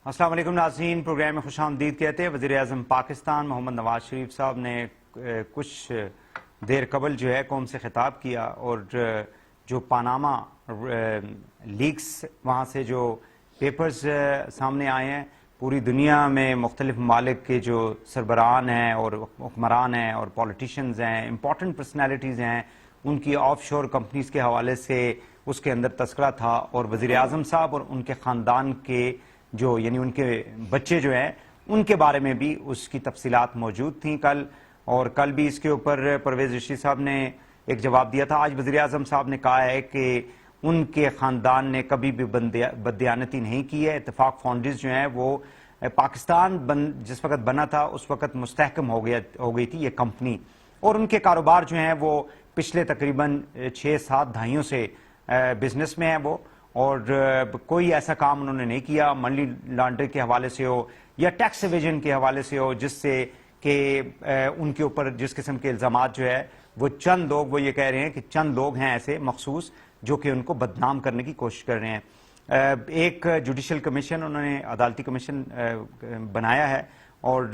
السلام علیکم ناظرین، پروگرام میں خوش آمدید کہتے ہیں۔ وزیر اعظم پاکستان محمد نواز شریف صاحب نے کچھ دیر قبل جو ہے قوم سے خطاب کیا اور جو پاناما لیکس وہاں سے جو پیپرز سامنے آئے ہیں، پوری دنیا میں مختلف ممالک کے جو سربراہان ہیں اور حکمران ہیں اور پولیٹیشنز ہیں، امپورٹنٹ پرسنالٹیز ہیں، ان کی آف شور کمپنیز کے حوالے سے اس کے اندر تذکرہ تھا، اور وزیر اعظم صاحب اور ان کے خاندان کے جو یعنی ان کے بچے جو ہیں ان کے بارے میں بھی اس کی تفصیلات موجود تھیں کل، اور کل بھی اس کے اوپر پرویز رشید صاحب نے ایک جواب دیا تھا۔ آج وزیر اعظم صاحب نے کہا ہے کہ ان کے خاندان نے کبھی بھی بددیانتی نہیں کی ہے۔ اتفاق فاؤنڈریز جو ہیں وہ پاکستان جس وقت بنا تھا اس وقت مستحکم ہو گئی تھی یہ کمپنی، اور ان کے کاروبار جو ہیں وہ پچھلے تقریباً 6-7 دہائیوں سے بزنس میں ہیں وہ، اور کوئی ایسا کام انہوں نے نہیں کیا منی لانڈرنگ کے حوالے سے ہو یا ٹیکس ایویژن کے حوالے سے ہو، جس سے کہ ان کے اوپر جس قسم کے الزامات جو ہے وہ چند لوگ وہ یہ کہہ رہے ہیں کہ چند لوگ ہیں ایسے مخصوص جو کہ ان کو بدنام کرنے کی کوشش کر رہے ہیں۔ ایک جوڈیشل کمیشن انہوں نے عدالتی کمیشن بنایا ہے، اور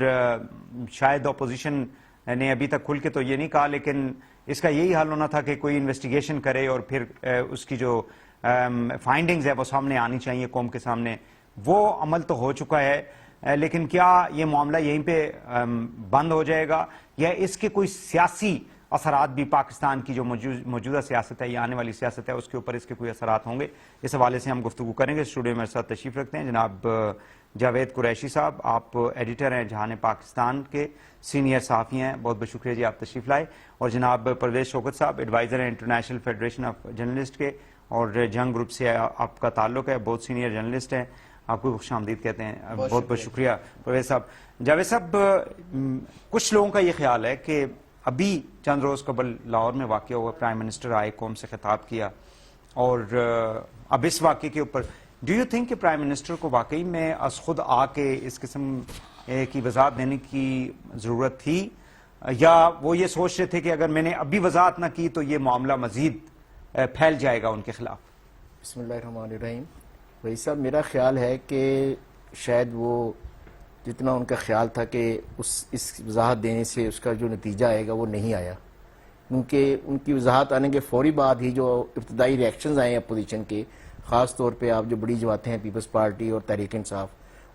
شاید اپوزیشن نے ابھی تک کھل کے تو یہ نہیں کہا، لیکن اس کا یہی حل ہونا تھا کہ کوئی انویسٹیگیشن کرے اور پھر اس کی جو فائنڈنگز ہے وہ سامنے آنی چاہیے قوم کے سامنے۔ وہ عمل تو ہو چکا ہے، لیکن کیا یہ معاملہ یہیں پہ بند ہو جائے گا یا اس کے کوئی سیاسی اثرات بھی پاکستان کی جو موجودہ سیاست ہے یا آنے والی سیاست ہے اس کے اوپر اس کے کوئی اثرات ہوں گے؟ اس حوالے سے ہم گفتگو کریں گے۔ اسٹوڈیو میں میرے ساتھ تشریف رکھتے ہیں جناب جاوید قریشی صاحب، آپ ایڈیٹر ہیں جہان پاکستان کے، سینئر صحافی ہیں، بہت بہت شکریہ جی آپ تشریف لائے، اور جناب پرویز شوکت صاحب ایڈوائزر ہیں انٹرنیشنل فیڈریشن آف جرنلسٹ کے، اور جنگ گروپ سے آپ کا تعلق ہے، بہت سینئر جرنلسٹ ہیں، آپ کو خوش آمدید کہتے ہیں۔ بہت بہت شکریہ پرویز صاحب۔ جاوید صاحب، کچھ لوگوں کا یہ خیال ہے کہ ابھی چند روز قبل لاہور میں واقع ہوا، پرائم منسٹر آئے، قوم سے خطاب کیا، اور اب اس واقعے کے اوپر ڈو یو تھنک کہ پرائم منسٹر کو واقعی میں از خود آ کے اس قسم کی وضاحت دینے کی ضرورت تھی، یا وہ یہ سوچ رہے تھے کہ اگر میں نے ابھی وضاحت نہ کی تو یہ معاملہ مزید پھیل جائے گا ان کے خلاف؟ بسم اللہ الرحمن الرحیم۔ بھائی صاحب، میرا خیال ہے کہ شاید وہ جتنا ان کا خیال تھا کہ اس وضاحت دینے سے اس کا جو نتیجہ آئے گا وہ نہیں آیا، کیونکہ ان کی وضاحت آنے کے فوری بعد ہی جو ابتدائی ریئیکشنز آئے ہیں اپوزیشن کے، خاص طور پہ آپ جو بڑی جماعتیں ہیں پیپلز پارٹی اور تحریک انصاف،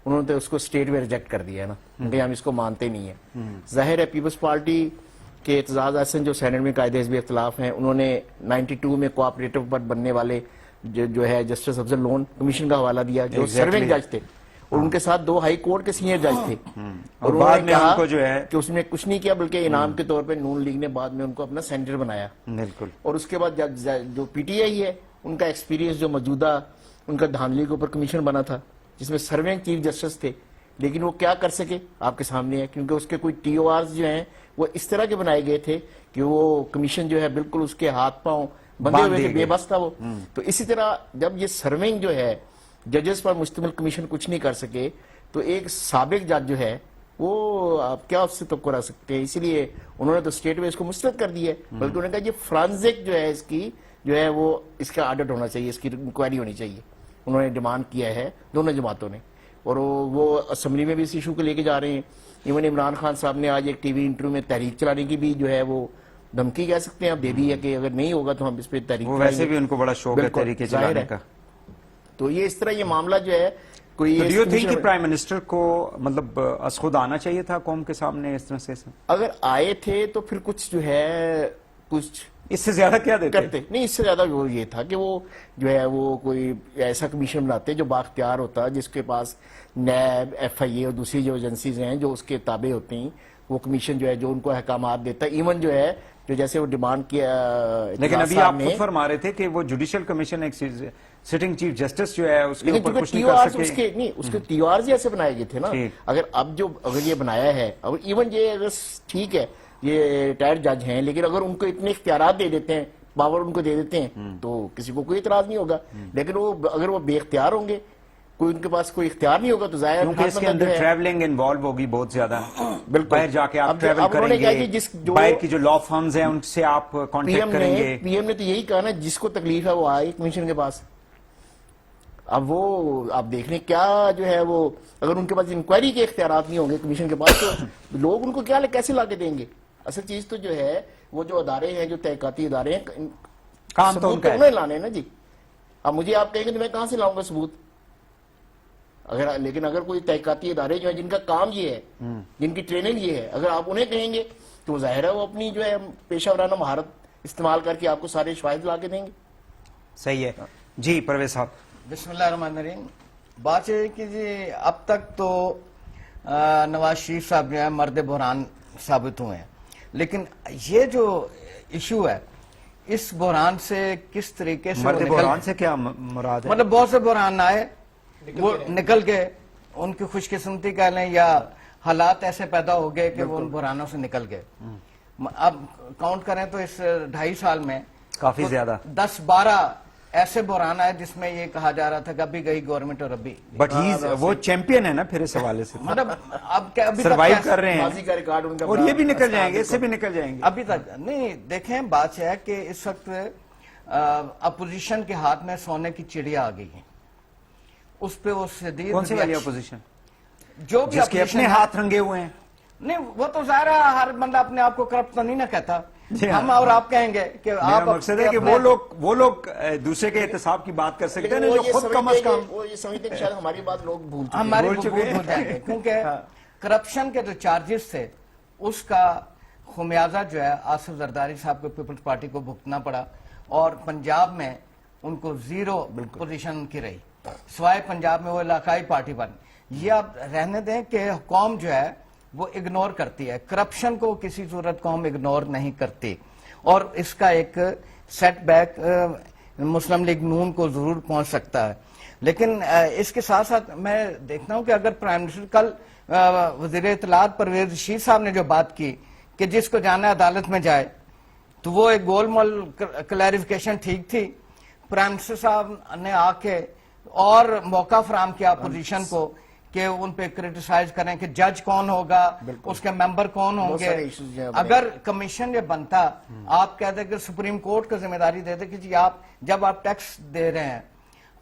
انہوں نے تو اس کو اسٹیٹ میں ریجیکٹ کر دیا ہے نا کہ ہم اس کو مانتے نہیں ہیں۔ ظاہر ہے پیپلز پارٹی کے اعتزاز احسن جو سینٹ میں قائد حزب اختلاف ہیں، انہوں نے 92 میں کوآپریٹو پر بننے والے جو ہے جسٹس افضل لون کمیشن کا حوالہ دیا، جو سرونگ جج تھے، اور ان کے ساتھ 2 ہائی کورٹ کے سینئر جج تھے، اور انہوں نے کہا کہ اس نے کچھ نہیں کیا، بلکہ انعام کے طور پہ نون لیگ نے بعد میں ان کو اپنا سینیٹر بنایا۔ بالکل۔ اور اس کے بعد جو پی ٹی آئی ہے، ان کا ایکسپیرینس جو موجودہ ان کا دھاندلی کے اوپر کمیشن بنا تھا جس میں سرونگ چیف جسٹس تھے، لیکن وہ کیا کر سکے آپ کے سامنے ہے، کیونکہ اس کے کوئی ٹی او آرز جو ہیں وہ اس طرح کے بنائے گئے تھے کہ وہ کمیشن جو ہے بالکل اس کے ہاتھ پاؤں بندھے ہوئے تھے، بے بس تھا وہ۔ تو اسی طرح جب یہ سرونگ جو ہے ججز پر مشتمل کمیشن کچھ نہیں کر سکے، تو ایک سابق جج جو ہے وہ آپ کیا اس سے توقع رکھ سکتے ہیں؟ اسی لیے انہوں نے تو اسٹیٹ میں اس کو مسترد کر دیا ہے، بلکہ انہوں نے کہا یہ فرانزک جو ہے اس کی جو ہے وہ اس کا آڈٹ ہونا چاہیے، اس کی انکوائری ہونی چاہیے۔ انہوں نے ڈیمانڈ کیا ہے دونوں جماعتوں نے، اور وہ اسمبلی میں بھی اس ایشو کو لے کے جا رہے ہیں۔ ایون عمران خان صاحب نے آج ایک ٹی وی انٹرویو میں تحریک چلانے کی بھی جو ہے وہ دھمکی کہہ سکتے ہیں، اب دے دی ہے کہ اگر نہیں ہوگا تو ہم اس پہ تحریک چلائیں گے۔ ویسے بھی ان کو بڑا شوق ہے تحریک چلانے کا۔ تو یہ اس طرح یہ معاملہ جو ہے کوئی ڈو یو تھنک کہ پرائم منسٹر کو مطلب از خود آنا چاہیے تھا قوم کے سامنے اس طرح سے؟ اگر آئے تھے تو پھر کچھ جو ہے کچھ اس سے زیادہ کیا دیتے کرتے نہیں، اس سے زیادہ وہ یہ تھا کہ وہ جو ہے وہ کوئی ایسا کمیشن بناتے جو بااختیار ہوتا، جس کے پاس نیب، ایف آئی اے اور دوسری جو ایجنسیز ہیں جو اس کے تابع ہوتی ہیں، وہ کمیشن جو ہے جو ان کو احکامات دیتا ہے، ایون جو ہے جو جیسے وہ ڈیمانڈ کیا۔ لیکن ابھی آپ خود فرما رہے تھے کہ وہ جوڈیشل کمیشن ایک سٹنگ چیف جسٹس جو ہے اس کے اوپر کچھ نہیں کر سکے۔ نہیں، اس کے ٹی او آرز ایسے بنائے گئے تھے نا۔ اگر یہ بنایا ہے، اور ایون یہ اگر ٹھیک ہے یہ ریٹائرڈ جج ہیں، لیکن اگر ان کو اتنے اختیارات دے دیتے ہیں، پاور ان کو دے دیتے ہیں، تو کسی کو کوئی اعتراض نہیں ہوگا۔ لیکن اگر وہ بے اختیار ہوں گے، کوئی ان کے پاس کوئی اختیار نہیں ہوگا، تو ظاہر کیونکہ اس کے اندر ٹریولنگ انوالو ہوگی بہت زیادہ، باہر جا کے آپ ٹریول کریں گے، باہر کی جو لا فرمز ہیں ان سے آپ کانٹیکٹ کریں گے۔ پی ایم نے تو یہی کہا نا، جس کو تکلیف ہے وہ آئے کمیشن کے پاس۔ اب وہ آپ دیکھ لیں کیا جو ہے وہ اگر ان کے پاس انکوائری کے اختیارات نہیں ہوں گے کمیشن کے پاس تو لوگ ان کو کیا کیسے لا کے دیں گے. اصل چیز تو جو ہے وہ جو ادارے ہیں جو تحقیقاتی ادارے ہیں کام تو ثبوت انہیں لانے نا جی. اب مجھے آپ کہیں گے تو میں کہاں سے لاؤں گا ثبوت؟ لیکن اگر کوئی تحقیقاتی ادارے جو ہیں جن کا کام یہ ہے جن کی ٹریننگ یہ ہے اگر آپ انہیں کہیں گے تو ظاہر ہے وہ اپنی جو ہے پیشہ ورانہ مہارت استعمال کر کے آپ کو سارے شواہد لا کے دیں گے. صحیح ہے. جی پرویز صاحب. بسم اللہ الرحمن الرحیم. بات یہ ہے کہ جی اب تک تو نواز شریف صاحب جو ہے مرد بحران ثابت ہوئے ہیں، لیکن یہ جو ایشو ہے اس بحران سے کس طریقے سے مرد بحران سے کیا مراد ہے؟ مطلب بہت سے بحران آئے وہ نکل کے ان کی خوش قسمتی کہہ لیں یا حالات ایسے پیدا ہو گئے کہ وہ ان بحرانوں سے نکل گئے. اب کاؤنٹ کریں تو اس 2.5 سال میں کافی زیادہ 10-12 ایسے بحران آئے جس میں یہ کہا جا رہا تھا کہ ابھی گئی گورنمنٹ اور ابھی بٹ وہ چیمپئن ہے نا پھر اس حوالے سے مطلب اب کیا ابھی سروائیو کر رہے ہیں ماضی کا ریکارڈ ان کا اور یہ بھی نکل جائیں گے، اس سے بھی نکل جائیں گے. ابھی تک نہیں. دیکھیں بات یہ ہے کہ اس وقت اپوزیشن کے ہاتھ میں سونے کی چڑیا آ گئی ہے. اس پہ وہ شدید کون سی والی اپوزیشن جو بھی جس کے اپنے ہاتھ رنگے ہوئے ہیں؟ نہیں وہ تو ظاہر ہے ہر بندہ اپنے آپ کو کرپٹ تو نہیں نہ کہتا. جی ہاں. ہم اور آپ کہیں گے کہ میرا آپ مقصد ہے کہ وہ لوگ دوسرے کے احتساب کی بات کر سکتے ہیں جو خود کم از کم وہ یہ سمجھتے ہیں کہ شاید ہماری بات لوگ بھول چکے ہیں. ہماری بول چکے ہیں. بھول جائیں گے کیونکہ کرپشن کے جو چارجز تھے اس کا خمیازہ جو ہے آصف زرداری صاحب کو پیپلز پارٹی کو بھگتنا پڑا اور پنجاب میں ان کو 0 پوزیشن کی رہی سوائے پنجاب میں وہ علاقائی پارٹی بن. یہ آپ رہنے دیں کہ قوم جو ہے وہ اگنور کرتی ہے کرپشن کو، کسی صورت قوم اگنور نہیں کرتی اور اس کا ایک سیٹ بیک مسلم لیگ نون کو ضرور پہنچ سکتا ہے. لیکن اس کے ساتھ ساتھ میں دیکھتا ہوں کہ اگر پرائم منسٹر کل وزیر اطلاعات پرویز رشید صاحب نے جو بات کی کہ جس کو جانا ہے عدالت میں جائے تو وہ ایک گول مول کلیریفیکیشن ٹھیک تھی. پرائم منسٹر صاحب نے آ کے اور موقع فراہم کیا اپوزیشن کو کہ ان پہ کرٹیسائز کریں کہ جج کون ہوگا، اس کے ممبر کون ہوں گے. اگر کمیشن یہ بنتا آپ کہتے کہ سپریم کورٹ کو ذمہ داری دے دے کہ جی آپ جب آپ ٹیکس دے رہے ہیں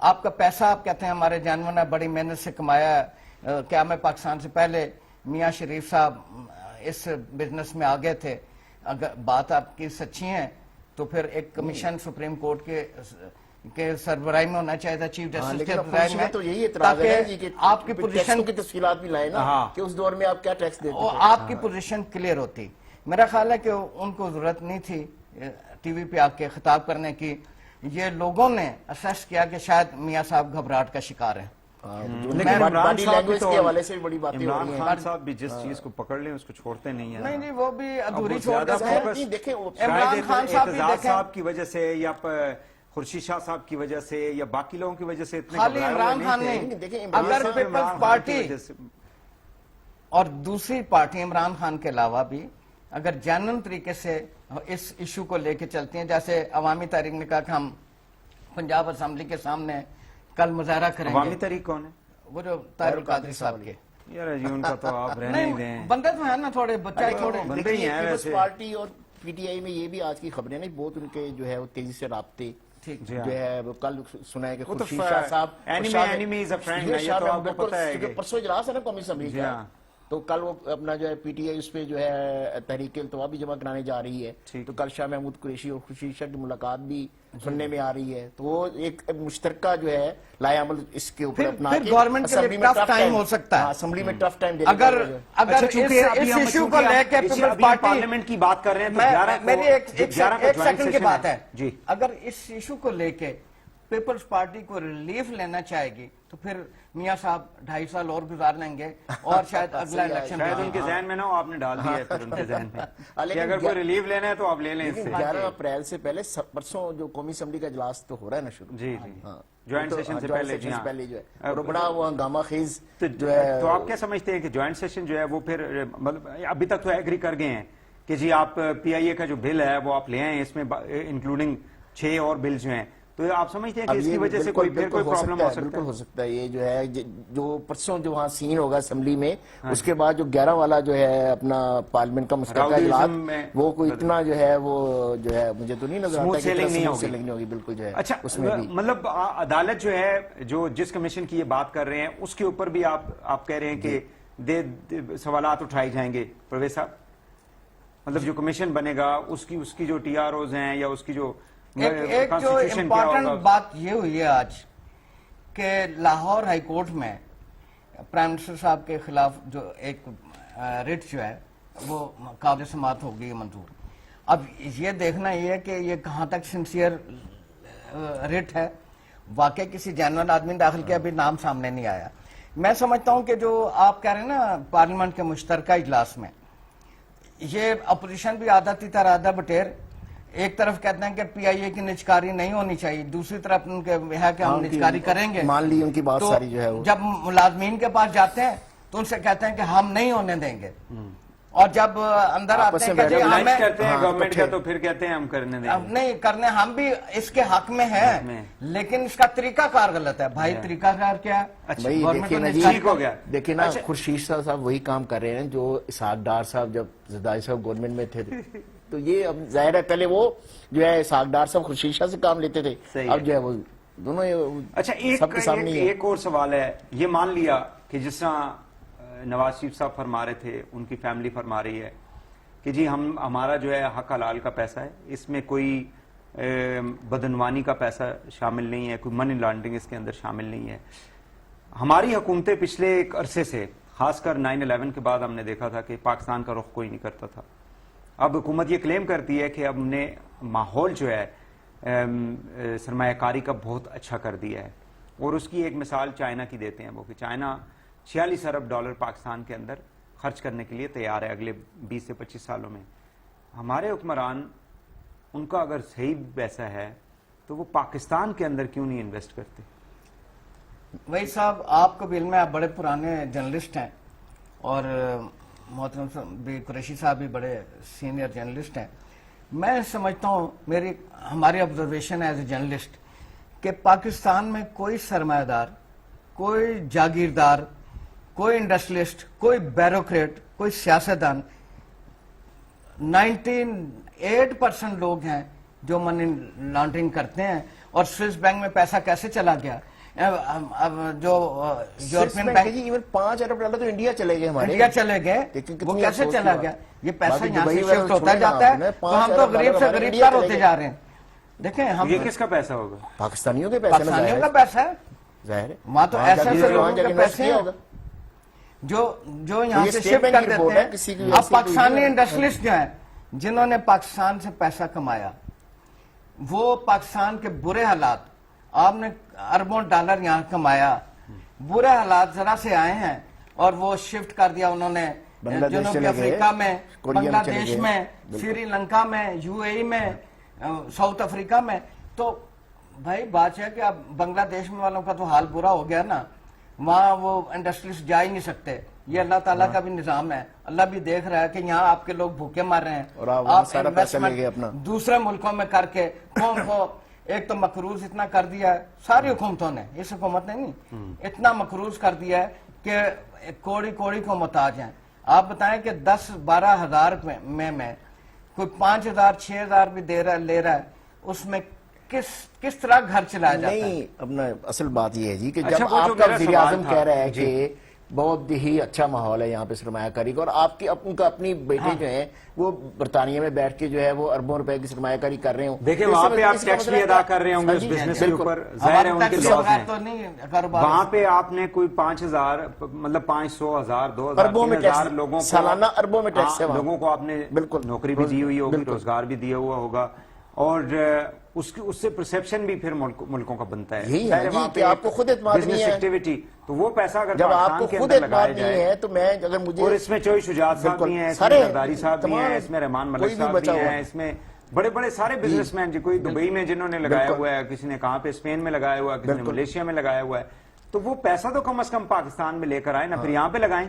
آپ کا پیسہ آپ کہتے ہیں ہمارے جانور نے بڑی محنت سے کمایا ہے. کیا میں پاکستان سے پہلے میاں شریف صاحب اس بزنس میں آگے تھے؟ اگر بات آپ کی سچی ہے تو پھر ایک کمیشن سپریم کورٹ کے سربراہی میں ہونا چاہیے تھا، چیف جسٹس کے سربراہی میں، تو یہی اعتراض ہے جی کہ آپ کی پوزیشن کی تفصیلات بھی لائیں نا کہ اس دور میں آپ کیا ٹیکس دیتے تھے. آپ کی پوزیشن کلیئر ہوتی. میرا خیال ہے کہ ان کو ضرورت نہیں تھی ٹی وی پہ آ کے خطاب کرنے کی. یہ لوگوں نے اسیس کیا کہ شاید میاں صاحب گھبراہٹ کا شکار ہیں. لیکن عمران عمران صاحب بھی جس چیز کو پکڑ لیں اس کو چھوڑتے نہیں ہیں. نہیں وہ بھی ادھوری چھوڑ زیادہ دیتے ہیں. فوکس دیکھیں عمران خان صاحب بھی اعتزاز دیکھیں صاحب کی وجہ سے یا خورشید شاہ صاحب کی وجہ سے یا باقی لوگوں کی وجہ سے اتنے خالی گھبرائے عمران ہوئے خان نہیں نہیں. تھے. دیکھیں اگر صرف پیپلز عمران خان کی پارٹی وجہ سے اور دوسری پارٹی عمران خان کے علاوہ بھی اگر جینوئن طریقے سے اس ایشو کو لے کے چلتی ہیں، جیسے عوامی تحریک نے کہا کہ ہم پنجاب اسمبلی کے سامنے کل مظاہرہ کریں عوامی گے. تحریک کون ہے؟ وہ جو طاہر القادری صاحب کے یار جی ان کا تو آپ رہنے ہی دیں. بندے تو ہیں نا تھوڑے بچہ تھوڑے. بندے ہی ہیں ویسے. پارٹی اور پی ٹی آئی میں یہ بھی آج کی خبریں نہیں بہت ان کے جو ہے وہ تیزی سے رابطے جو ہے وہ کل سنا ہے کہ خورشید شاہ صاحب enemy is a friend ہے، یہ تو آپ کو پتہ ہے کہ پرسوں اجلاس ہے نا قومی اسمبلی کا تو کل وہ اپنا جو ہے پی ٹی آئی اس پہ جو ہے تحریک التوا بھی جمع کرانے جا رہی ہے. تو کل شاہ محمود قریشی اور خورشید شاہ کی ملاقات بھی سننے میں آ رہی ہے. تو وہ ایک مشترکہ جو ہے لائے عمل اس کے اوپر اپنا پھر گورنمنٹ کے لیے ٹف ٹائم ہو سکتا ہے اسمبلی میں ٹف ٹائم اگر اس ایشو کو لے کے پیپلز پارٹی پارلیمنٹ کی بات کر رہے ہیں. میری ایک سیکنڈ کی بات ہے جی، اگر اس ایشو کو لے کے پیپلز پارٹی کو ریلیف لینا چاہے گی تو پھر میاں صاحب 2.5 سال اور گزار لیں گے اور شاید اگلا الیکشن شاید ان کے ذہن میں نہ ہو، آپ نے ڈال دیا ہے پھر ان کے ذہن میں کہ اگر کوئی ریلیف لینا ہے تو آپ لے لیں اس سے. 11 اپریل سے پہلے پرسوں جو قومی اسمبلی کا اجلاس تو ہو رہا ہے نا شروع. جی جی جوائنٹ سیشن سے پہلے جو ہے اور بڑا وہ ہنگامہ خیز جو ہے. تو آپ کیا سمجھتے ہیں کہ جوائنٹ سیشن جو ہے وہ پھر مطلب ابھی تک تو ایگری کر گئے ہیں کہ جی آپ پی آئی اے کا جو بل ہے وہ آپ لے آئیں، اس میں انکلوڈنگ 6 اور بل جو ہیں، تو آپ سمجھتے ہیں کہ اب اس یہ کی وجہ سے کوئی پھر کوئی پرابلم ہو سکتا بالکل ہے؟ ہو سکتا ہے. یہ جو ہے جو پرسوں جو وہاں سین ہوگا اسمبلی میں، اس کے بعد جو 11 والا جو ہے اپنا پارلیمنٹ کا مشترکہ اجلاس، وہ کوئی اتنا جو ہے مجھے تو نہیں نظر آتا کہ اتنا سموتھ سیلنگ نہیں ہوگی. بالکل جو ہے اچھا، اس میں بھی مطلب عدالت جو ہے جس کمیشن کی یہ بات کر رہے ہیں اس کے اوپر بھی آپ کہہ رہے ہیں کہ سوالات اٹھائے جائیں گے پرویز صاحب؟ مطلب جو کمیشن بنے گا اس کی جو ٹی آر اوز ہیں یا اس کی جو ایک جو امپورٹنٹ بات یہ ہوئی ہے آج کہ لاہور ہائی کورٹ میں پرائم منسٹر صاحب کے خلاف جو ایک ریٹ جو ہے وہ قابل سماعت ہو گئی منظور. اب یہ دیکھنا یہ ہے کہ یہ کہاں تک سنسیئر ریٹ ہے، واقعی کسی جینوئن آدمی نے داخل کیا، ابھی نام سامنے نہیں آیا. میں سمجھتا ہوں کہ جو آپ کہہ رہے ہیں نا پارلیمنٹ کے مشترکہ اجلاس میں، یہ اپوزیشن بھی آدھا تیتر آدھا بٹیر، ایک طرف کہتے ہیں کہ پی آئی اے کی نجکاری نہیں ہونی چاہیے، دوسری طرف ان کے ہے کہ ہم نجکاری کریں گے. مان لی ان کی بات تو ساری جو ہے وہ جب ملازمین کے پاس جاتے ہیں تو ان سے کہتے ہیں کہ ہم نہیں ہونے دیں گے، اور جب اندر آتے ہیں کہ جی ہمیں کرتے ہیں گورنمنٹ کا تو پھر کہتے ہیں ہم کرنے دیں گے. نہیں کرنے، ہم بھی اس کے حق میں ہیں، لیکن اس کا طریقہ کار غلط ہے. بھائی طریقہ کار کیا ہے؟ بھائی دیکھیں نا جی، دیکھیں نا خورشید صاحب وہی کام کر رہے ہیں جو اسحاق ڈار صاحب جب زرداری صاحب گورنمنٹ میں تھے. تو یہ اب ظاہر ہے پہلے وہ جو ہے اسحاق ڈار صاحب خورشید شاہ سے کام لیتے تھے، اب جو ہے وہ دونوں اچھا سب کے سامنے ہی ہے. ایک اور سوال ہے، یہ مان لیا کہ جس طرح نواز شریف صاحب فرما رہے تھے، ان کی فیملی فرما رہی ہے کہ جی ہمارا جو ہے حق حلال کا پیسہ ہے، اس میں کوئی بدعنوانی کا پیسہ شامل نہیں ہے، کوئی منی لانڈرنگ اس کے اندر شامل نہیں ہے. ہماری حکومتیں پچھلے ایک عرصے سے، خاص کر 9/11 کے بعد ہم نے دیکھا تھا کہ پاکستان کا رخ کوئی نہیں کرتا تھا. اب حکومت یہ کلیم کرتی ہے کہ اب نے ماحول جو ہے سرمایہ کاری کا بہت اچھا کر دیا ہے، اور اس کی ایک مثال چائنا کی دیتے ہیں وہ کہ چائنا 46 ارب ڈالر پاکستان کے اندر خرچ کرنے کے لیے تیار ہے اگلے 20 سے 25 سالوں میں. ہمارے حکمران، ان کا اگر صحیح پیسہ ہے تو وہ پاکستان کے اندر کیوں نہیں انویسٹ کرتے؟ وہی صاحب آپ کو بھی علم ہے، آپ بڑے پرانے جرنلسٹ ہیں، اور محترم بھی قریشی صاحب بھی بڑے سینئر جرنلسٹ ہیں. میں سمجھتا ہوں، ہماری آبزرویشن ایز اے جرنلسٹ، کہ پاکستان میں کوئی سرمایہ دار، کوئی جاگیردار، کوئی انڈسٹریلسٹ، کوئی بیوروکریٹ، کوئی سیاستدان، 98% لوگ ہیں جو منی لانڈرنگ کرتے ہیں. اور سوئس بینک میں پیسہ کیسے چلا گیا؟ جو یورپین بینک، ایون 5 ارب ڈالر تو انڈیا چلے گئے، ہمارے انڈیا چلے گئے، وہ کیسے چلا گیا؟ یہ پیسہ یہاں سے شفٹ ہوتا جاتا ہے، تو ہم تو غریب سے غریب تر ہوتے جا رہے ہیں. دیکھیں ہم، یہ کس کا پیسہ ہوگا؟ پاکستانیوں کے پیسے، پاکستانیوں کا پیسہ ہے ظاہر ہے. وہاں تو ایسے لوگوں کے پیسے ہیں جو یہاں سے شفٹ کر دیتے ہیں. اب پاکستانی انڈسٹریلسٹ جو ہیں جنہوں نے پاکستان سے پیسہ کمایا، وہ پاکستان کے برے حالات، آپ نے اربوں ڈالر یہاں کمایا، برے حالات ذرا سے آئے ہیں اور وہ شفٹ کر دیا انہوں نے جنوبی افریقہ میں، بنگلہ دیش میں، سری لنکا میں، یو اے ای میں، ساؤتھ افریقہ میں. تو بھائی بات ہے کہ اب بنگلہ دیش میں والوں کا تو حال برا ہو گیا نا، وہاں وہ انڈسٹریز جا ہی نہیں سکتے. یہ اللہ تعالیٰ کا بھی نظام ہے، اللہ بھی دیکھ رہا ہے کہ یہاں آپ کے لوگ بھوکے مر رہے ہیں، اور آپ انویسٹمنٹ دوسرے ملکوں میں کر کے قوم کو ایک تو مقروض اتنا کر دیا ہے ساری حکومتوں نے، اس حکومت نے نہیں، اتنا مقروض کر دیا ہے کہ کوڑی کوڑی کو محتاج ہیں. آپ بتائیں کہ 10-12 ہزار میں کوئی 5,000 6,000 بھی لے رہا ہے، اس میں کس طرح گھر چلایا جاتا ہے؟ نہیں، اپنا اصل بات یہ ہے جی کہ جب آپ کا وزیر اعظم کہہ رہا ہے کہ بہت ہی اچھا ماحول ہے یہاں پہ سرمایہ کاری کا، اور آپ کی ان کا اپنی بیٹے جو ہیں وہ برطانیہ میں بیٹھ کے جو ہے وہ اربوں روپے کی سرمایہ کاری کر رہے ہوں. دیکھیں وہاں پہ آپ ٹیکس بھی ادا کر رہے ہوں گے اس بزنس کے اوپر، ظاہر ہے ان کے لاس ہیں. وہاں پہ آپ نے کوئی 5,000 مطلب 500,000 2,000 لوگوں کو سالانہ اربوں میں ٹیکس ہے، لوگوں کو آپ نے نوکری بھی دی ہوئی ہوگی، روزگار بھی دیا ہوا ہوگا، اور اس سے پرسیپشن بھی پھر ملکوں کا بنتا ہے. یہی ہے جی کہ آپ کو خود اعتماد نہیں ہے، ایکٹیویٹی تو وہ پیسہ اگر جب آپ کو پاکستان کے خود اندر اعتماد لگایا نہیں ہے جائے، تو میں اگر مجھے، اور اس میں چوئی شجاعت صاحب بھی ہیں، اس میں زرداری صاحب بھی ہیں، اس میں رحمان ملک صاحب بھی ہیں، اس میں بڑے بڑے سارے بزنس مین جی، کوئی دبئی میں جنہوں نے لگایا ہوا ہے، کسی نے کہاں پہ اسپین میں لگایا ہوا ہے، کسی نے ملیشیا میں لگایا ہوا ہے، تو وہ پیسہ تو کم از کم پاکستان میں لے کر آئے نا، پھر یہاں پہ لگائیں.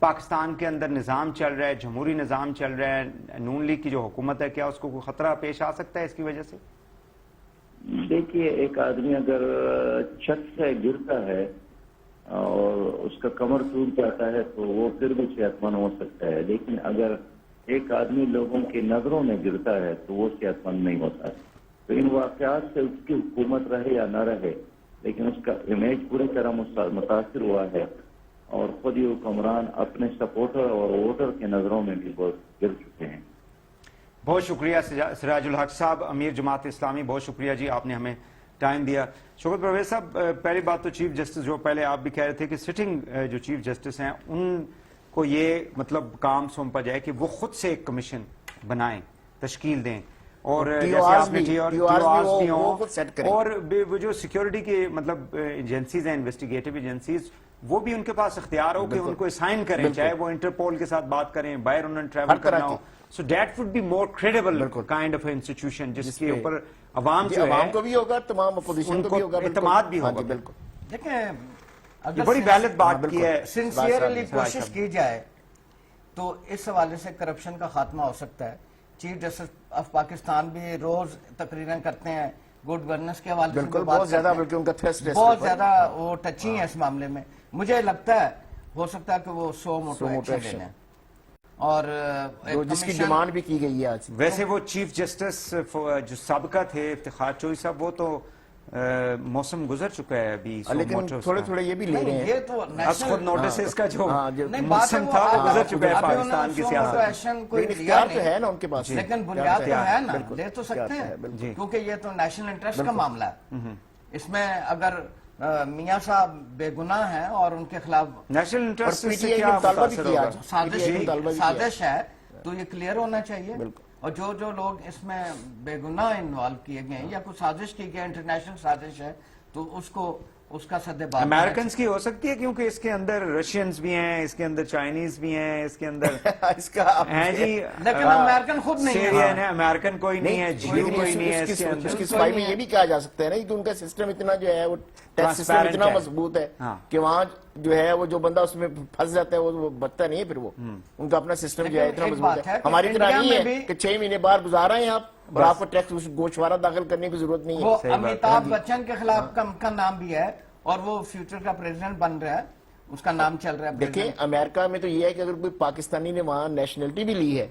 پاکستان کے اندر نظام چل رہا ہے, جمہوری نظام چل رہا ہے, نون لیگ کی جو حکومت ہے, کیا اس کو کوئی خطرہ پیش آ سکتا ہے اس کی وجہ سے؟ دیکھیے, ایک آدمی اگر چھت سے گرتا ہے اور اس کا کمر ٹوٹ جاتا ہے تو وہ پھر بھی صحت مند ہو سکتا ہے, لیکن اگر ایک آدمی لوگوں کی نظروں میں گرتا ہے تو وہ صحت مند نہیں ہوتا. تو ان واقعات سے اس کی حکومت رہے یا نہ رہے, لیکن اس کا امیج پوری طرح متاثر ہوا ہے, اور خود ہی حکمران اپنے سپورٹر اور ووٹر کی نظروں میں بھی بہت گر چکے ہیں. بہت شکریہ سراج الحق صاحب, امیر جماعت اسلامی, بہت شکریہ جی, آپ نے ہمیں ٹائم دیا. شوکت پرویز صاحب, پہلی بات تو چیف جسٹس, جو پہلے آپ بھی کہہ رہے تھے کہ سٹنگ جو چیف جسٹس ہیں ان کو یہ مطلب کام سونپا جائے کہ وہ خود سے ایک کمیشن بنائیں, تشکیل دیں, اور جیسے آپ نے TORs بھی ہوں, اور وہ جو سیکیورٹی کے مطلب ایجنسیز ہیں, انویسٹیگیٹو ایجنسیز, وہ بھی ان کے پاس اختیار ہو کہ ان کو اسائن کریں, چاہے وہ انٹرپول کے ساتھ بات کریں, باہر انہوں نے ٹریول کرنا ہو. So that would be more credible kind of institution جس کے اوپر عوام جو ہے, عوام کو بھی ہوگا, تمام اپوزیشن کو بھی ہوگا, اعتماد بھی ہوگا. بالکل. دیکھیں, یہ اگر بڑی ویلڈ بات کی ہے, سنسیئرلی کوشش کی جائے تو اس حوالے سے کرپشن کا خاتمہ ہو سکتا ہے. چیف جسٹس آف پاکستان بھی روز تقریریں کرتے ہیں گڈ گورننس کے حوالے سے, بالکل بہت زیادہ, بلکہ ان کا تھرسٹ بہت زیادہ وہ ٹچی ہیں اس معاملے میں. مجھے لگتا ہے ہو سکتا ہے کہ وہ سو موٹو ایکشن لیں, اور جس کی ڈیمانڈ بھی کی گئی ہے آج. ویسے وہ چیف جسٹس جو سابقہ تھے افتخار چوہدری صاحب, وہ تو موسم گزر چکا ہے ابھی, لیکن تھوڑے تھوڑے یہ بھی لے رہے ہیں, یہ تو از خود نوٹس اس کا جو نہیں بات ہے, موسم تھا وہ گزر چکا ہے پاکستان کی سیاست. اختیار تو ہے نا ان کے پاس, لیکن بنیاد تو ہے نا, لے تو سکتے ہیں, کیونکہ یہ تو نیشنل انٹرسٹ کا معاملہ ہے. اس میں اگر میاں صاحب بے گناہ ہیں اور ان کے خلاف نیشنل انٹرسٹ سے کیا متاثر ہوگا, سازش ہے تو یہ کلیئر ہونا چاہیے. اور جو لوگ اس میں بے گناہ انوالو کیے گئے ہیں یا کوئی سازش کی گئی انٹرنیشنل سازش ہے تو اس کا سدے بات امریکنز کی ہو سکتی ہے, کیونکہ اس کے اندر رشینز بھی ہیں, اس کے اندر چائنیز بھی ہیں, اس کے اندر اس کا ہیں جی, لیکن امریکن خود نہیں سیرین ہے, امریکن کوئی نہیں ہے, جیو کوئی نہیں ہے. اس کے اس کی صفائی میں یہ بھی کہا جا سکتا ہے نا کہ ان کا سسٹم اتنا جو ہے, وہ ٹیکس سسٹم اتنا مضبوط ہے کہ وہاں جو ہے وہ جو بندہ اس میں پھنس جاتا ہے وہ بچتا نہیں ہے, پھر وہ ان کا اپنا سسٹم جو ہے اتنا مضبوط ہے. ہماری طرح نہیں ہے کہ 6 مہینے بعد گزار رہے ہیں آپ, اور آپ کو ٹیکس گوشوارہ داخل کرنے کی ضرورت نہیں ہے. وہ امیتابھ بچن کے خلاف کا نام بھی ہے, اور وہ فیوچر کا پریزیڈنٹ بن رہا ہے, اس کا نام چل رہا ہے. دیکھیں, امریکہ میں تو یہ ہے کہ اگر کوئی پاکستانی نے وہاں نیشنلٹی بھی لی ہے,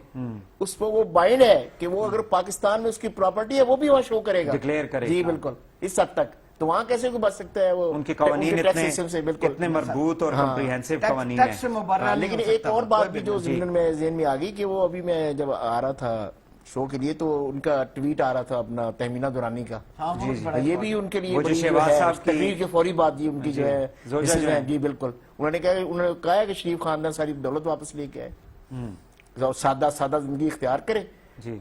اس پہ وہ بائنڈ ہے کہ وہ اگر پاکستان میں اس کی پراپرٹی ہے وہ بھی وہاں شو کرے گا, ڈکلیئر کرے. جی بالکل, اس حد تک. تو وہاں کیسے کوئی بچ سکتا ہے, وہ ان کے قوانین اتنے مربوط اور کمپریہنسو قوانین ہیں. لیکن ایک اور بات بھی جو ذہن میں آ گئی کہ وہ ابھی میں جب آ رہا تھا شو کے لیے تو ان کا ٹویٹ آ رہا تھا اپنا تہمینہ دورانی کا, یہ بھی ان کے لیے تقریر کے فوری بعد ان کی جو ہے, جی بالکل, انہوں نے کہا کہ شریف خاندان ساری دولت واپس لے کے آئے, سادہ زندگی اختیار کرے.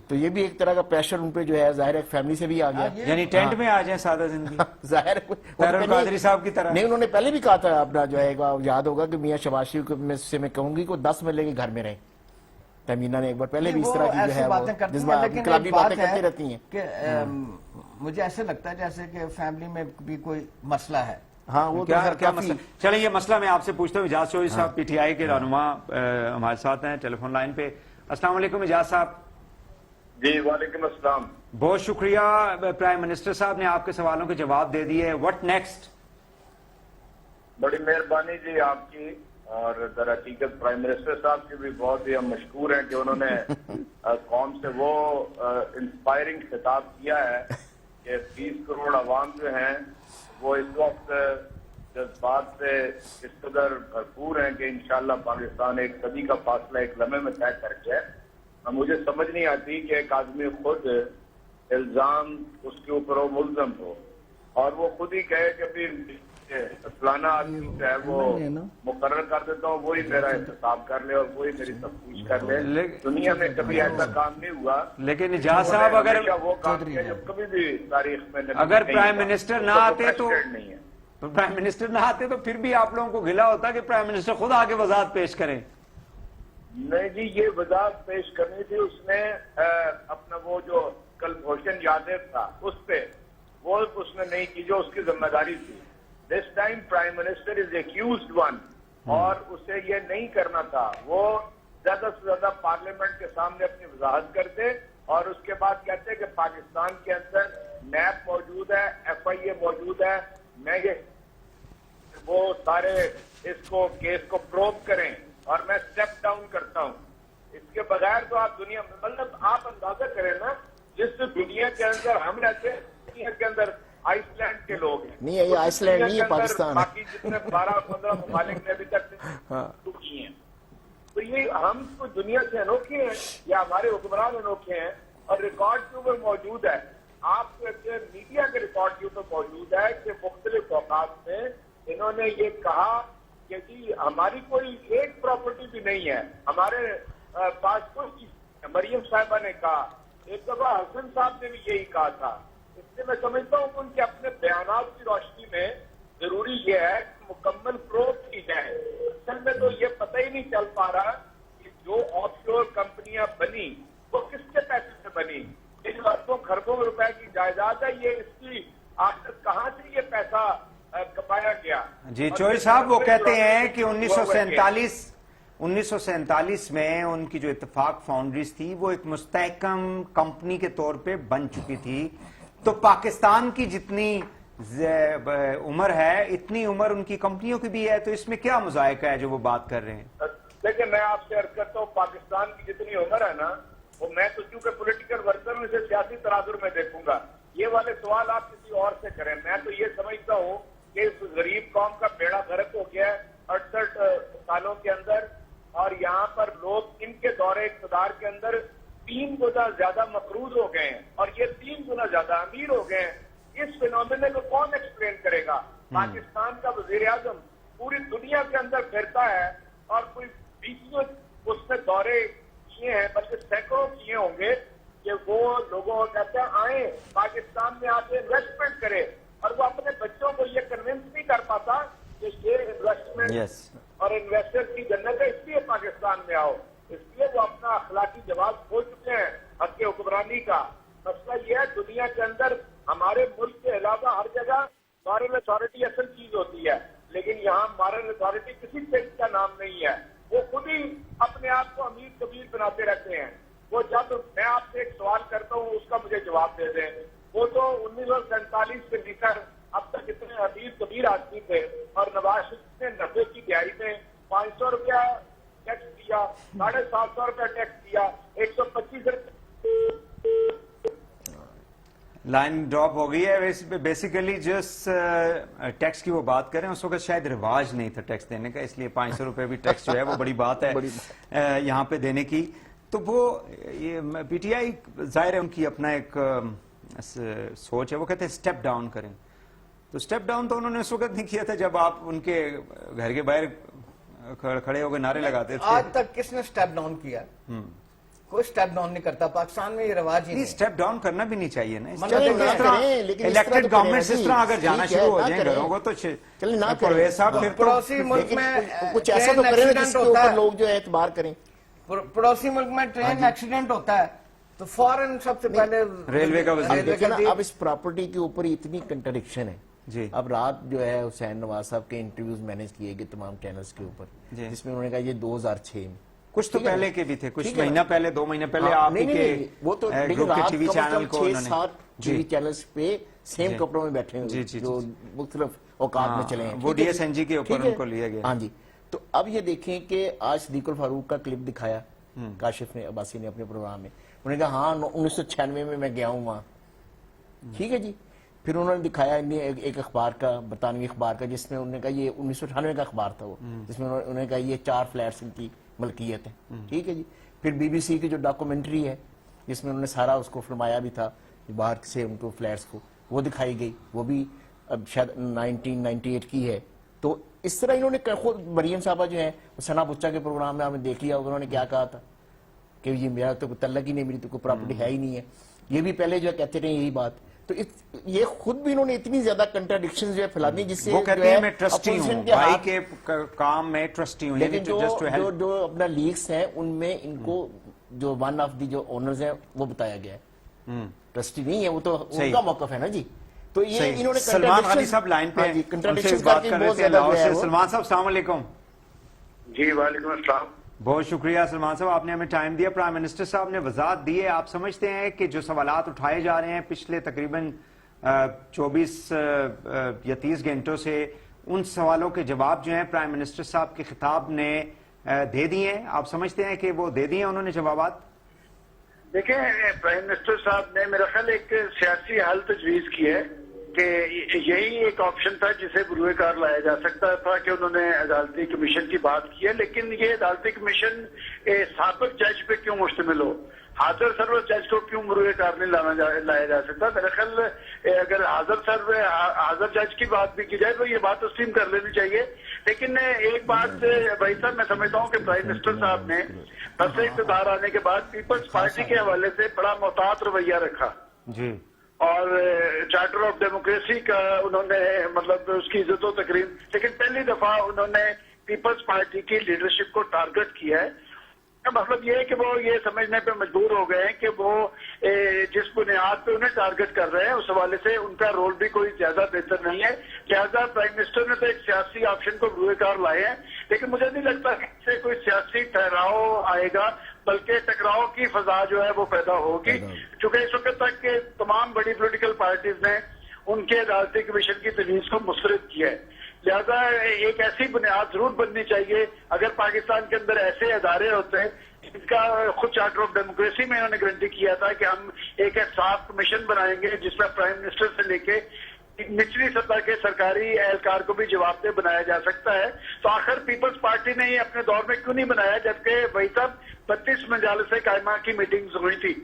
تو یہ بھی ایک طرح کا پریشر ان پہ جو ہے ظاہر ہے فیملی سے بھی آ گیا, یعنی ٹینٹ میں آ جائیں سادہ زندگی, ظاہر ہے قادری صاحب کی طرح. نہیں, انہوں نے پہلے بھی کہا تھا اپنا جو ہے, یاد ہوگا کہ میاں شہباز شریف سے میں کہوں گی کہ 10 مرلے کے گھر میں رہیں. تہمینہ نے ایک بار پہلے بھی اس طرح کی جو ہے انقلابی باتیں کرتی رہتی ہیں. کہ مجھے ایسے لگتا ہے جیسے کہ فیملی میں بھی کوئی مسئلہ ہے. ہاں, وہ کیا مسئلہ, چلیں یہ مسئلہ میں آپ سے پوچھتا ہوں. اجاز چوہدری صاحب PTI کے رہنما ہمارے ساتھ ہیں ٹیلی فون لائن پہ. السلام علیکم اجاز صاحب. جی وعلیکم السلام. بہت شکریہ, پرائم منسٹر صاحب نے آپ کے سوالوں کے جواب دے دیے. What next? بڑی مہربانی جی آپ کی, اور در حقیقت پرائم منسٹر صاحب کی بھی بہت ہی ہم مشکور ہیں کہ انہوں نے قوم سے وہ انسپائرنگ خطاب کیا ہے کہ 30 کروڑ عوام جو ہیں وہ اس وقت جذبات سے اس قدر بھرپور ہیں کہ انشاءاللہ پاکستان ایک صدی کا فاصلہ ایک لمحے میں طے کر کے. مجھے سمجھ نہیں آتی کہ ایک آدمی خود الزام اس کے اوپر وہ ملزم ہو اور وہ خود ہی کہے کہ پھر فلانا آدمی جو ہے وہ مقرر کر دیتا ہوں, وہی میرا احتساب کر لے اور وہی میری تفتیش کر لے. دنیا میں کبھی ایسا کام نہیں ہوا. لیکن اجاز صاحب اگر وہ کام کیا جو کبھی بھی تاریخ میں اگر پرائم منسٹر نہ آتے تو پرائم منسٹر نہ آتے تو پھر بھی آپ لوگوں کو گلا ہوتا کہ پرائم منسٹر خود آگے وضاحت پیش کریں. نہیں جی, یہ وضاحت پیش کرنی تھی. اس نے اپنا وہ جو کلبھوشن یادو تھا اس پہ وہ اس نے نہیں کی جو اس کی ذمہ داری تھی. This time prime minister is accused one اور اسے یہ نہیں کرنا تھا. وہ زیادہ سے زیادہ پارلیمنٹ کے سامنے اپنی وضاحت کرتے اور اس کے بعد کہتے کہ پاکستان کے اندر نیب موجود ہے, ایف آئی اے موجود ہے, میں یہ وہ سارے اس کو کیس کو پروب کریں اور میں سٹیپ ڈاؤن کرتا ہوں. اس کے بغیر تو آپ دنیا مطلب آپ اندازہ کریں نا, جس دنیا کے اندر ہم رہتے ہیں دنیا کے اندر آئس لینڈ کے لوگ ہیں. نہیں, یہ آئس لینڈ نہیں ہے, پاکستان ہے. باقی جتنے 12-15 ممالک نے ابھی تک کی ہیں. تو یہ ہم تو دنیا سے انوکھے ہیں یا ہمارے حکمران انوکھے ہیں اور ریکارڈ کے اوپر موجود ہے. آپ کے میڈیا کے ریکارڈ کے اوپر موجود ہے کہ مختلف اوقات میں انہوں نے یہ کہا کہ جی ہماری کوئی ایک پراپرٹی بھی نہیں ہے, ہمارے پاس کوئی چیز. مریم صاحبہ نے کہا, ایک دفعہ حسن صاحب نے بھی یہی کہا تھا. اس سے میں سمجھتا ہوں کہ ان کے اپنے بیانات کی روشنی میں ضروری یہ ہے کہ مکمل پروف کی جائے. اصل میں تو یہ پتہ ہی نہیں چل پا رہا کہ جو آف شور کمپنیاں بنی وہ کس کے پیسے سے بنی. ان اربوں خربوں روپے کی جائیداد ہے, یہ اس کی آخر کہاں سے یہ پیسہ کمایا گیا. جی چوہل صاحب, وہ کہتے ہیں کہ 1947 میں ان کی جو اتفاق فاؤنڈریز تھی وہ ایک مستحکم کمپنی کے طور پہ بن چکی تھی. تو پاکستان کی جتنی عمر ہے اتنی عمر ان کی کمپنیوں کی بھی ہے, تو اس میں کیا مذائقہ ہے جو وہ بات کر رہے ہیں؟ دیکھیں میں آپ سے عرض کرتا ہوں, پاکستان کی جتنی عمر ہے نا, وہ میں تو چونکہ پولیٹیکل ورکر میں سے سیاسی تناظر میں دیکھوں گا. یہ والے سوال آپ کسی اور سے کریں. میں تو یہ سمجھتا ہوں کہ اس غریب قوم کا بیڑا غرق ہو گیا ہے 68 سالوں کے اندر, اور یہاں پر لوگ ان کے دور اقتدار کے اندر 3 گنا زیادہ مقروض ہو گئے ہیں اور یہ 3 گنا زیادہ امیر ہو گئے ہیں. اس فینومینا کو کون ایکسپلین کرے گا؟ پاکستان کا وزیر اعظم پوری دنیا کے اندر پھرتا ہے اور کوئی 20 اس میں دورے کیے ہیں, بلکہ سینکڑوں کیے ہوں گے, کہ وہ لوگوں کو کہتے ہیں آئیں پاکستان میں آ کے انویسٹمنٹ کرے, اور وہ اپنے بچوں کو یہ کنونس نہیں کر پاتا کہ یہ انویسٹمنٹ اور انویسٹر کی جنت ہے, اس لیے پاکستان میں آؤ. اس لیے وہ اپنا اخلاقی جواب کھو چکے ہیں حق حکمرانی کا. مسئلہ یہ ہے دنیا کے اندر ہمارے ملک کے علاوہ ہر جگہ مارل اتھارٹی اصل چیز ہوتی ہے, لیکن یہاں مارل اتھارٹی کسی چیز کا نام نہیں ہے. وہ خود ہی اپنے آپ کو امیر کبیر بناتے رہتے ہیں. وہ جب میں آپ سے ایک سوال کرتا ہوں اس کا مجھے جواب دے دیں. وہ تو 1947 سے لے کر اب تک اتنے امیر کبیر آدمی تھے, اور نواز شریف نے 90 کی دہائی میں 500 روپیہ ٹیکس دیا, 750 روپیہ ٹیکس دیا, 125 لائن ڈراپ ہو گئی ہے. بیسیکلی جس ٹیکس کی وہ بات کریں اس وقت شاید رواج نہیں تھا ٹیکس دینے کا, اس لیے 500 روپے بھی ٹیکس جو ہے وہ بڑی بات ہے یہاں پہ دینے کی. تو وہ پی ٹی آئی ظاہر ہے ان کی اپنا ایک سوچ ہے, وہ کہتے ہیں سٹیپ ڈاؤن کریں. تو سٹیپ ڈاؤن تو انہوں نے اس وقت نہیں کیا تھا جب آپ ان کے گھر کے باہر کھڑے ہو کے نعرے لگاتے تھے. آج تک کس نے سٹیپ ڈاؤن کیا؟ کوئی سٹیپ ڈاؤن نہیں کرتا. پاکستان میں یہ رواج ہی نہیں. سٹیپ ڈاؤن کرنا بھی نہیں چاہیے نا. الیکٹڈ گورنمنٹ اس طرح اگر جانا شروع ہو جائیں گھروں کو, تو پرویز صاحب پھر پڑوسی ملک میں کچھ ایسا تو کریں جس کے اوپر لوگ جو ہے اعتبار کریں. پڑوسی ملک میں ٹرین ایکسیڈنٹ ہوتا ہے تو فوراً سب سے پہلے ریلوے کا وزیر. اب اس پراپرٹی کے اوپر اتنی کنٹرڈکشن ہے. جی اب رات جو ہے حسین نواز صاحب کے انٹرویوز مینیج کیے گئے تمام چینلز کے اوپر, جس میں انہوں نے کہا یہ 2006 میں, کچھ تو پہلے کے بھی تھے, کچھ مہینہ پہلے 2 مہینے پہلے آپ ہی کے وہ تو گروپ کے ٹی وی چینل کو 6-7 ٹی وی چینلز پہ سیم کپڑوں میں بیٹھے ہوئے جو مختلف اوقات میں چلے ہیں, وہ ڈی ایس این جی کے اوپر ان کو لیا گیا. ہاں جی. تو اب یہ دیکھیں کہ آج صدیق الفاروق کا کلپ دکھایا کاشف نے, عباسی نے اپنے پروگرام میں. انہوں نے کہا ہاں 1996 میں گیا ہوں وہاں, ٹھیک ہے جی. پھر انہوں نے دکھایا ایک اخبار کا, برطانوی اخبار کا, جس میں انہوں نے کہا یہ 1998 کا اخبار تھا وہ, جس میں انہوں نے کہا یہ 4 فلیٹس ان کی ملکیت ہے, ٹھیک ہے جی. پھر بی بی سی کی جو ڈاکومنٹری ہے جس میں انہوں نے سارا اس کو فرمایا بھی تھا, باہر سے ان کو فلیٹس کو, وہ دکھائی گئی, وہ بھی اب شاید 1998 کی ہے. تو اس طرح انہوں نے خود مریم صاحبہ جو ہیں ثنا بچہ کے پروگرام میں ہم نے دیکھ لیا, انہوں نے کیا کہا تھا کہ یہ میرا تو کوئی تعلق ہی نہیں, میری تو کوئی پراپرٹی ہے ہی نہیں ہے. یہ بھی پہلے جو کہتے رہے یہی بات. تو یہ خود بھی انہوں نے اتنی زیادہ کنٹرڈکشن جو ہے پھیلانی, جس سے وہ کہتے ہیں میں ٹرسٹی ہوں, بھائی کے کام میں ٹرسٹی ہوں. لیکن جو اپنا لیگز ہیں ان میں ان کو جو ون آف دی جو اونرز ہیں وہ بتایا گیا ہے, ٹرسٹی نہیں ہے, وہ تو ان کا موقف ہے نا جی. تو یہ انہوں نے سلمان غنی صاحب لائن پہ کنٹرڈکشن بات کر رہے تھے. سلمان صاحب السلام علیکم. جی وعلیکم السلام. بہت شکریہ سلمان صاحب، آپ نے ہمیں ٹائم دیا. پرائم منسٹر صاحب نے وضاحت دی ہے. آپ سمجھتے ہیں کہ جو سوالات اٹھائے جا رہے ہیں پچھلے تقریباً 24 یا 30 گھنٹوں سے، ان سوالوں کے جواب جو ہیں پرائم منسٹر صاحب کے خطاب نے دے دیے ہیں؟ آپ سمجھتے ہیں کہ وہ دے دیے ہیں انہوں نے جوابات؟ دیکھیں پرائم منسٹر صاحب نے میرا خیال ایک سیاسی حل تجویز کی ہے کہ یہی ایک آپشن تھا جسے بروئے کار لایا جا سکتا تھا کہ انہوں نے عدالتی کمیشن کی بات کی ہے، لیکن یہ عدالتی کمیشن سابق جج پہ کیوں مشتمل ہو؟ حاضر سرور جج کو کیوں بروئے کار نہیں لایا جا سکتا؟ میرا خیال اگر حاضر جج کی بات بھی کی جائے تو یہ بات تسلیم کر لینی چاہیے. لیکن ایک بات بھائی صاحب میں سمجھتا ہوں کہ پرائم منسٹر صاحب نے بس اقتدار آنے کے بعد پیپلز پارٹی کے حوالے سے بڑا محتاط رویہ رکھا جی، اور چارٹر آف ڈیموکریسی کا انہوں نے مطلب اس کی عزت و تکریم، لیکن پہلی دفعہ انہوں نے پیپلز پارٹی کی لیڈرشپ کو ٹارگٹ کیا ہے. مطلب یہ ہے کہ وہ یہ سمجھنے پہ مجبور ہو گئے ہیں کہ وہ جس بنیاد پہ انہیں ٹارگٹ کر رہے ہیں اس حوالے سے ان کا رول بھی کوئی زیادہ بہتر نہیں ہے. لہٰذا پرائم منسٹر نے تو ایک سیاسی آپشن کو بروئے کار لائے ہیں، لیکن مجھے نہیں لگتا کہ اس سے کوئی سیاسی ٹھہراؤ آئے گا، بلکہ ٹکراؤ کی فضا جو ہے وہ پیدا ہوگی. چونکہ اس وقت تک کہ تمام بڑی پولیٹیکل پارٹیز نے ان کے عدالتی کمیشن کی تجویز کو مسترد کیا ہے. لہذا ایک ایسی بنیاد ضرور بننی چاہیے. اگر پاکستان کے اندر ایسے ادارے ہوتے ہیں جن کا خود چارٹر آف ڈیموکریسی میں انہوں نے گارنٹی کیا تھا کہ ہم ایک صاف کمیشن بنائیں گے جس میں پرائم منسٹر سے لے کے نچلی سطح کے سرکاری اہلکار کو بھی جواب دہ بنایا جا سکتا ہے، تو آخر پیپلز پارٹی نے یہ اپنے دور میں کیوں نہیں بنایا جبکہ وہی صاحب 32 مجالس قائمہ کی میٹنگز ہوئی تھی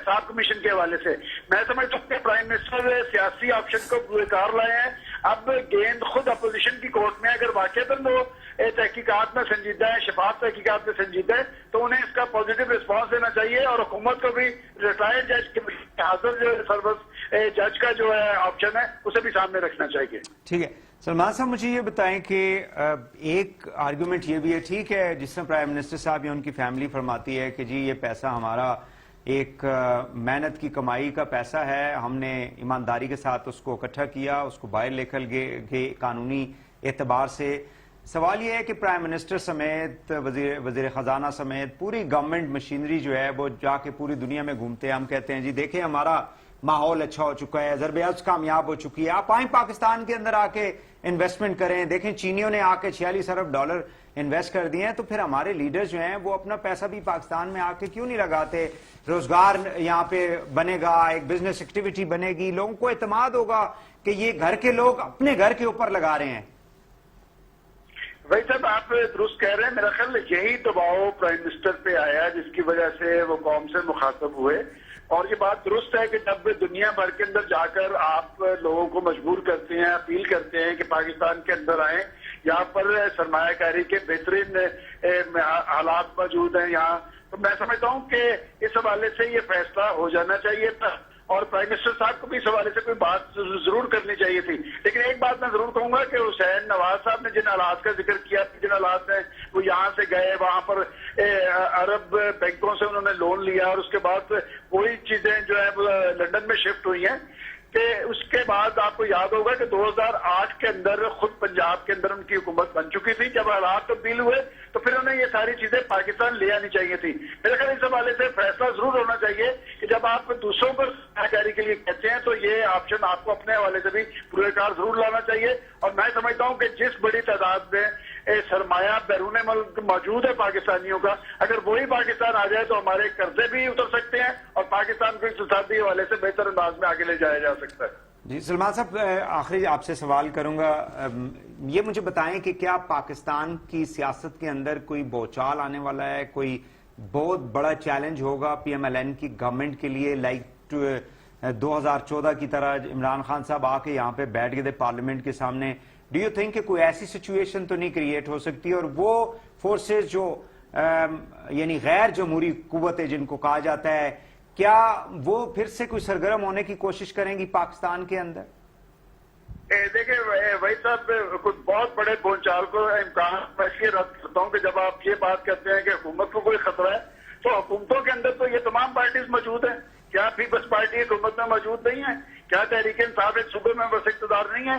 صاحب کمیشن کے حوالے سے. میں سمجھتا ہوں کہ پرائم منسٹر سیاسی آپشن کو بروئے کار لائے ہیں. اب گیند خود اپوزیشن کی کورٹ میں، اگر واقعتاً وہ تحقیقات میں سنجیدہ ہے، شفاف تحقیقات میں سنجیدہ ہے، تو انہیں اس کا پازیٹیو رسپانس دینا چاہیے اور حکومت کو بھی ریٹائرڈ جج کے حاضر جو سروس جج کا جو ہے آپشن ہے اسے بھی سامنے رکھنا چاہیے. ٹھیک ہے سلمان صاحب، مجھے یہ بتائیں کہ ایک آرگومنٹ یہ بھی ہے، ٹھیک ہے جس میں پرائم منسٹر صاحب یا ان کی فیملی فرماتی ہے کہ جی یہ پیسہ ہمارا ایک محنت کی کمائی کا پیسہ ہے، ہم نے ایمانداری کے ساتھ اس کو اکٹھا کیا، اس کو باہر لے کر گئے قانونی اعتبار سے. سوال یہ ہے کہ پرائم منسٹر سمیت وزیر خزانہ سمیت پوری گورنمنٹ مشینری جو ہے وہ جا کے پوری دنیا میں گھومتے ہیں. ہم کہتے ہیں جی دیکھیں ہمارا ماحول اچھا ہو چکا ہے، ضرب عرض کامیاب ہو چکی ہے، آپ آئیں پاکستان کے اندر آ کے انویسٹمنٹ کریں. دیکھیں چینیوں نے آ کے 46 ارب ڈالر انویسٹ کر دیے ہیں، تو پھر ہمارے لیڈر جو ہیں وہ اپنا پیسہ بھی پاکستان میں آ کے کیوں نہیں لگاتے؟ روزگار یہاں پہ بنے گا، ایک بزنس ایکٹیویٹی بنے گی، لوگوں کو اعتماد ہوگا کہ یہ گھر کے لوگ اپنے گھر کے اوپر لگا رہے ہیں. بھائی صاحب آپ درست کہہ رہے ہیں. میرا خیال یہی دباؤ پرائم منسٹر پہ آیا جس کی وجہ سے وہ قوم سے مخاطب ہوئے. اور یہ بات درست ہے کہ جب دنیا بھر کے اندر جا کر آپ لوگوں کو مجبور کرتے ہیں، اپیل کرتے ہیں کہ پاکستان کے اندر آئیں، یہاں پر سرمایہ کاری کے بہترین حالات موجود ہیں یہاں، تو میں سمجھتا ہوں کہ اس حوالے سے یہ فیصلہ ہو جانا چاہیے تھا اور پرائم منسٹر صاحب کو بھی اس حوالے سے کوئی بات ضرور کرنی چاہیے تھی. لیکن ایک بات میں ضرور کہوں گا کہ حسین نواز صاحب نے جن حالات کا ذکر کیا، جن حالات میں وہ یہاں سے گئے، وہاں پر عرب بینکوں سے انہوں نے لون لیا اور اس کے بعد وہی چیزیں جو ہے لندن میں شفٹ ہوئی ہیں، کہ اس کے بعد آپ کو یاد ہوگا کہ 2008 کے اندر خود پنجاب کے اندر ان کی حکومت بن چکی تھی. جب حالات تبدیل ہوئے تو پھر انہیں یہ ساری چیزیں پاکستان لے آنی چاہیے تھی. میرے خیال اس حوالے سے فیصلہ ضرور ہونا چاہیے کہ جب آپ دوسروں پر سرمایہ کاری کے لیے کہتے ہیں تو یہ آپشن آپ کو اپنے حوالے سے بھی بروئے کار ضرور لانا چاہیے. اور میں سمجھتا ہوں کہ جس بڑی تعداد میں سرمایہ بیرون ملک موجود ہے پاکستانیوں کا، اگر وہی پاکستان آ جائے تو ہمارے قرضے بھی اتر سکتے ہیں اور پاکستان کو اقتصادی حوالے سے بہتر انداز میں آگے لے جایا جا سکتا ہے. جی سلمان صاحب، آخری آپ سے سوال کروں گا. یہ مجھے بتائیں کہ کیا پاکستان کی سیاست کے اندر کوئی بوچال آنے والا ہے، کوئی بہت بڑا چیلنج ہوگا پی ایم ایل این کی گورنمنٹ کے لیے، لائک 2014 کی طرح عمران خان صاحب آ کے یہاں پہ بیٹھ گئے تھے پارلیمنٹ کے سامنے؟ ڈو یو تھنک کہ کوئی ایسی سچویشن تو نہیں کریٹ ہو سکتی اور وہ فورسز جو یعنی غیر جمہوری قوتیں جن کو کہا جاتا ہے، کیا وہ پھر سے کوئی سرگرم ہونے کی کوشش کریں گی پاکستان کے اندر؟ دیکھیں وہی صاحب، کچھ بہت بڑے بونچال کو امکان میں اس لیے رد کرتا ہوں کہ جب آپ یہ بات کرتے ہیں کہ حکومت کو کوئی خطرہ ہے تو حکومتوں کے اندر تو یہ تمام پارٹیز موجود ہیں. کیا پیپلز پارٹی حکومت میں موجود نہیں ہے؟ کیا تحریک انصاف ایک صوبے میں بس اقتدار نہیں ہے؟